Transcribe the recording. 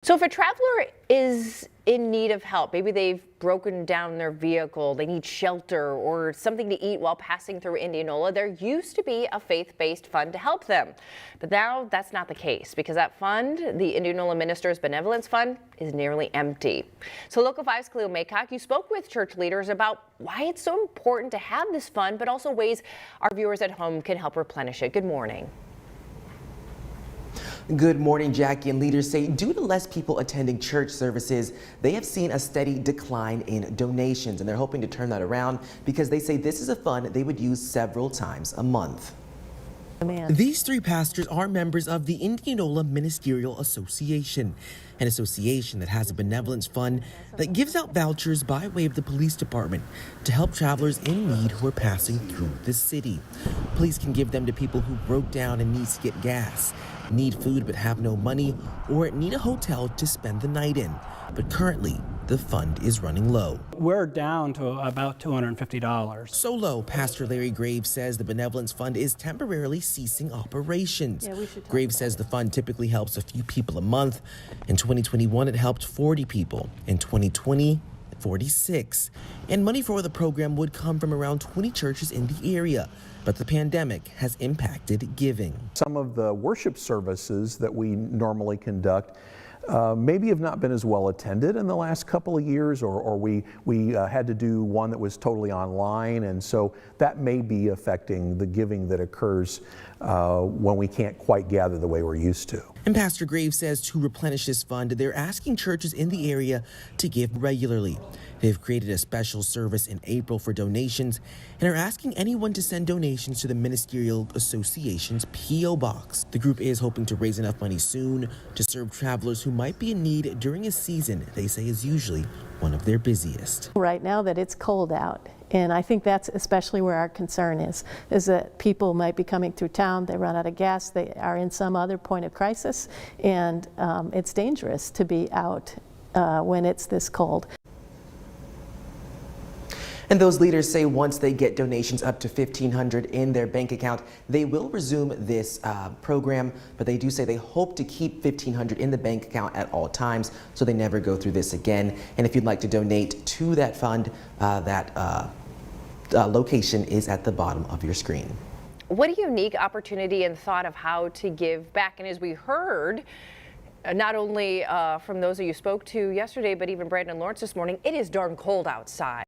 So if a traveler is in need of help, maybe they've broken down their vehicle, they need shelter or something to eat while passing through Indianola, there used to be a faith-based fund to help them. But now that's not the case because that fund, the Indianola Ministers Benevolence Fund, is nearly empty. So Local 5's Cleo Maycock, you spoke with church leaders about why it's so important to have this fund, but also ways our viewers at home can help replenish it. Good morning. Good morning, Jackie. And leaders say due to less people attending church services, they have seen a steady decline in donations, and they're hoping to turn that around because they say this is a fund they would use several times a month. These three pastors are members of the Indianola Ministerial Association, an association that has a benevolence fund that gives out vouchers by way of the police department to help travelers in need who are passing through the city. Police can give them to people who broke down and need to get gas, need food but have no money, or need a hotel to spend the night in. But currently, the fund is running low. We're down to about $250. So low, Pastor Larry Graves says the Benevolence Fund is temporarily ceasing operations. Graves says the fund typically helps a few people a month. In 2021, it helped 40 people. In 2020, 46. And money for the program would come from around 20 churches in the area. But the pandemic has impacted giving. Some of the worship services that we normally conduct maybe have not been as well attended in the last couple of years, or we had to do one that was totally online, and so that may be affecting the giving that occurs when we can't quite gather the way we're used to. And Pastor Graves says to replenish this fund, they're asking churches in the area to give regularly. They've created a special service in April for donations and are asking anyone to send donations to the Ministerial Association's P.O. Box. The group is hoping to raise enough money soon to serve travelers who might be in need during a season they say is usually one of their busiest. Right now that it's cold out, and I think that's especially where our concern is that people might be coming through town, they run out of gas, they are in some other point of crisis, and it's dangerous to be out when it's this cold. And those leaders say once they get donations up to $1,500 in their bank account, they will resume this program, but they do say they hope to keep $1,500 in the bank account at all times so they never go through this again. And if you'd like to donate to that fund, that location is at the bottom of your screen. What a unique opportunity and thought of how to give back. And as we heard, not only from those that you spoke to yesterday, but even Brandon Lawrence this morning, it is darn cold outside.